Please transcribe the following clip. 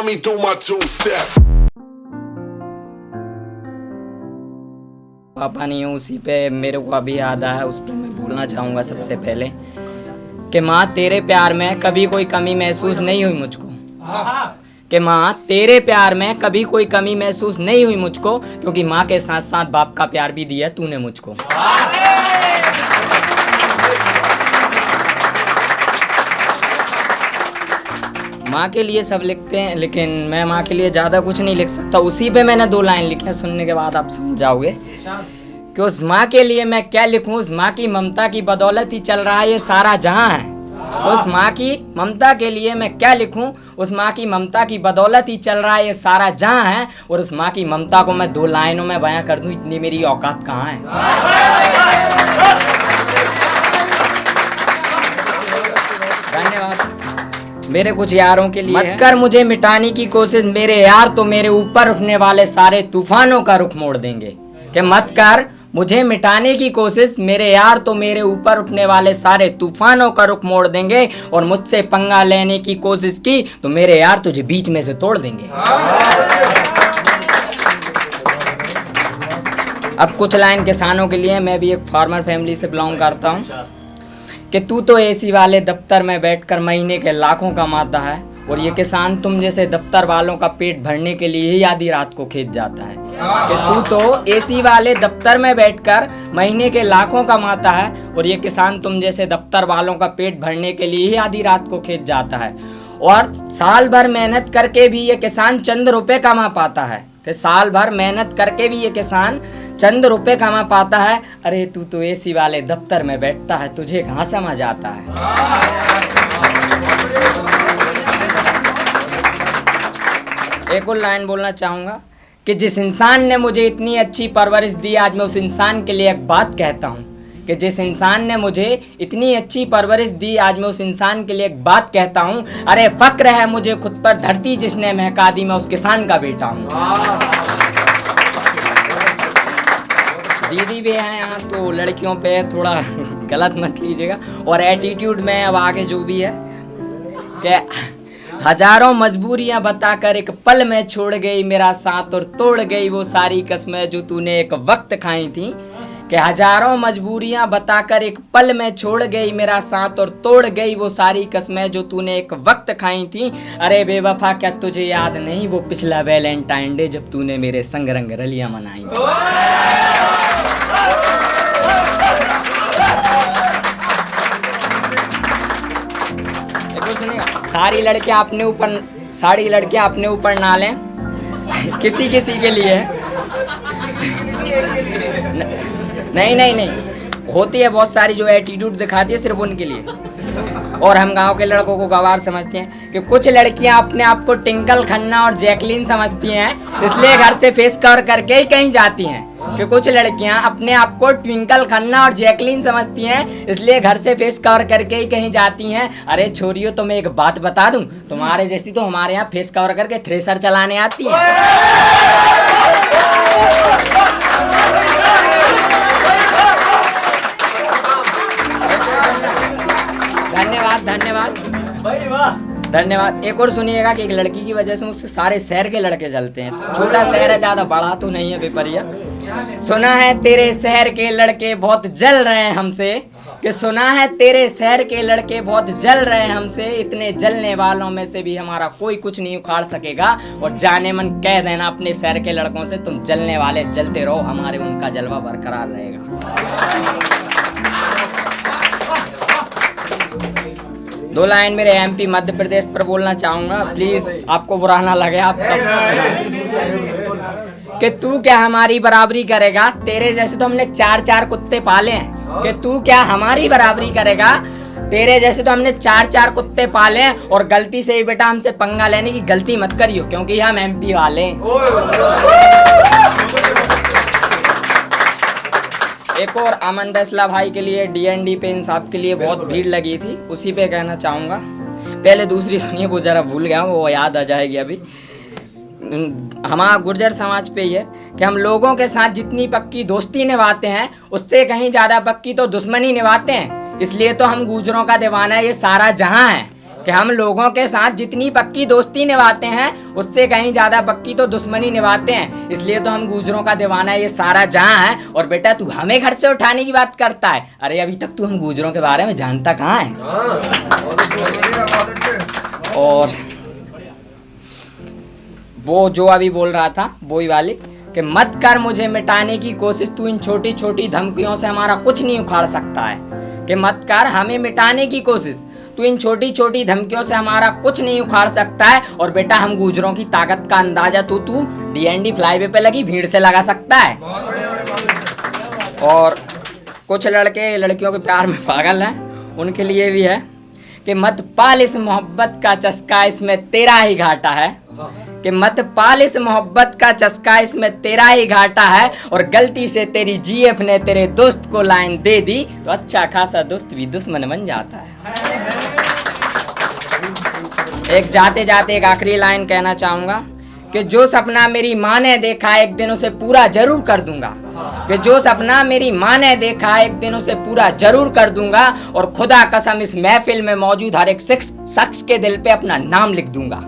me do my two-step. पापा नहीं हूँ, उसी पे मेरे को अभी याद आया, उस पर मैं बोलना चाहूँगा सबसे पहले कि माँ तेरे प्यार में कभी कोई कमी महसूस नहीं हुई मुझको। कि माँ तेरे प्यार में कभी कोई कमी महसूस नहीं हुई मुझको, क्योंकि माँ के साथ साथ बाप का प्यार भी दिया तूने मुझको। माँ के लिए सब लिखते हैं, लेकिन मैं माँ के लिए ज़्यादा कुछ नहीं लिख सकता। उसी पे मैंने 2 लाइन लिखे हैं, सुनने के बाद आप समझ जाओगे कि उस माँ के लिए मैं क्या लिखूं। उस माँ की ममता की बदौलत ही चल रहा है ये सारा जहां है। उस माँ की ममता के लिए मैं क्या लिखूं। उस माँ की ममता की बदौलत ही चल रहा है ये सारा जहां है। और उस माँ की ममता को मैं 2 लाइनों में बयां कर दूं, इतनी मेरी औकात कहाँ है। धन्यवाद। मेरे कुछ यारों के लिए मत कर मुझे मिटाने की कोशिश, मेरे यार तो मेरे ऊपर उठने वाले सारे तूफानों का रुख मोड़ देंगे। कि मत कर मुझे मिटाने की कोशिश, मेरे यार तो मेरे ऊपर उठने वाले सारे तूफानों का रुख मोड़ देंगे। और मुझसे पंगा लेने की कोशिश की तो मेरे यार तुझे बीच में से तोड़ देंगे। अब कुछ लाइन किसानों के लिए। मैं भी एक फार्मर फैमिली से बिलोंग करता हूँ। कि तू तो एसी वाले दफ्तर में बैठकर महीने के लाखों कमाता है, और ये किसान तुम जैसे दफ्तर वालों का पेट भरने के लिए ही आधी रात को खेत जाता है। कि तू तो एसी वाले दफ्तर में बैठकर महीने के लाखों कमाता है, और ये किसान तुम जैसे दफ्तर वालों का पेट भरने के लिए ही आधी रात को खेत जाता है। और साल भर मेहनत करके भी ये किसान चंद रुपए कमा पाता है। कि साल भर मेहनत करके भी ये किसान चंद रुपए कमा पाता है। अरे तू तो एसी वाले दफ्तर में बैठता है, तुझे कहाँ समझ आता है। एक और लाइन बोलना चाहूँगा कि जिस इंसान ने मुझे इतनी अच्छी परवरिश दी, आज मैं उस इंसान के लिए एक बात कहता हूँ। कि जिस इंसान ने मुझे इतनी अच्छी परवरिश दी, आज मैं उस इंसान के लिए एक बात कहता हूँ। अरे फक्र है मुझे खुद पर, धरती जिसने महका दी, मैं उस किसान का बेटा हूँ। दीदी भी हैं यहाँ, तो लड़कियों पे थोड़ा गलत मत लीजिएगा। और एटीट्यूड में अब आगे जो भी है कि हजारों मजबूरियां बताकर एक पल में छोड़ गई मेरा साथ, और तोड़ गई वो सारी कसमें जो तूने एक वक्त खाई थी। कि हजारों मजबूरियां बताकर एक पल में छोड़ गई मेरा साथ, और तोड़ गई वो सारी कसमें जो तूने एक वक्त खाई थी। अरे बेवफा क्या तुझे याद नहीं वो पिछला वैलेंटाइन डे, जब तूने मेरे संग रंग रलियां मनाई थी। सारी लड़कियां अपने ऊपर ना लें, किसी किसी के लिए नहीं होती है बहुत सारी जो एटीट्यूड दिखाती है सिर्फ उनके लिए। और हम गांव के लड़कों को गवार समझते हैं। कि कुछ लड़कियां अपने आप को टिंकल खन्ना और जैकलीन समझती हैं, इसलिए घर से फेस कवर करके ही कहीं जाती हैं। कि कुछ लड़कियां अपने आप को ट्विंकल खन्ना और जैकलीन समझती हैं, इसलिए घर से फेस कवर करके ही कहीं जाती हैं। अरे छोरियों, तो मैं एक बात बता दूं, तुम्हारे जैसी तो हमारे यहाँ फेस कवर करके थ्रेसर चलाने आती है। धन्यवाद। एक और सुनिएगा कि एक लड़की की वजह से मुझसे सारे शहर के लड़के जलते हैं। छोटा शहर है, ज्यादा बड़ा तो नहीं है बेपरिया। सुना है तेरे शहर के लड़के बहुत जल रहे हैं हमसे। कि सुना है तेरे शहर के लड़के बहुत जल रहे हैं हमसे, इतने जलने वालों में से भी हमारा कोई कुछ नहीं उखाड़ सकेगा। और जाने मन कह देना अपने शहर के लड़कों से, तुम जलने वाले जलते रहो, हमारे उनका जलवा बरकरार रहेगा। 2 लाइन मेरे एमपी मध्य प्रदेश पर बोलना चाहूँगा, प्लीज़ आपको बुरा ना लगे आप सब। कि तू क्या हमारी बराबरी करेगा, तेरे जैसे तो हमने 4 कुत्ते पाले हैं। कि तू क्या हमारी बराबरी करेगा, तेरे जैसे तो हमने 4 कुत्ते पाले हैं। और गलती से ही बेटा हमसे पंगा लेने की गलती मत करियो, क्योंकि हम एमपी वाले हैं। एक और अमन फैसला भाई के लिए, डीएनडी पे इंसाफ के लिए बहुत भीड़ लगी थी, उसी पे कहना चाहूँगा। पहले दूसरी सुनिए, वो ज़रा भूल गया, वो याद आ जाएगी अभी। हमारा गुर्जर समाज पे ये कि हम लोगों के साथ जितनी पक्की दोस्ती निभाते हैं, उससे कहीं ज़्यादा पक्की तो दुश्मनी निभाते हैं। इसलिए तो हम गुर्जरों का दीवाना ये सारा जहां है। कि हम लोगों के साथ जितनी पक्की दोस्ती निभाते हैं उससे कहीं ज्यादा पक्की तो दुश्मनी निभाते हैं। इसलिए तो हम गुजरों का दीवाना ये सारा जहां है। और बेटा तू हमें घर से उठाने की बात करता है, अरे अभी तक तू हम गुजरों के बारे में जानता कहाँ है। और वो जो अभी बोल रहा था वही वाली कि मत कर मुझे मिटाने की कोशिश, तू इन छोटी छोटी धमकियों से हमारा कुछ नहीं उखाड़ सकता है। कि मत कर हमें मिटाने की कोशिश, तू इन छोटी छोटी धमकियों से हमारा कुछ नहीं उखाड़ सकता है। और बेटा हम गुजरों की ताकत का अंदाजा तू डीएनडी फ्लाईवे पे लगी भीड़ से लगा सकता है। और कुछ लड़के लड़कियों के प्यार में पागल हैं, उनके लिए भी है कि मत पाल इस मोहब्बत का चस्का, इसमें तेरा ही घाटा है। कि मत पाल इस मोहब्बत का चस्का, इसमें तेरा ही घाटा है। और गलती से तेरी जीएफ ने तेरे दोस्त को लाइन दे दी तो अच्छा खासा दोस्त भी दुश्मन बन जाता है। एक जाते जाते एक आखिरी लाइन कहना चाहूंगा कि जो सपना मेरी माँ ने देखा एक दिन उसे पूरा जरूर कर दूंगा। कि जो सपना मेरी माँ ने देखा एक दिन उसे पूरा जरूर कर दूंगा। और खुदा कसम इस महफिल में मौजूद हर एक शख्स के दिल पे अपना नाम लिख दूंगा।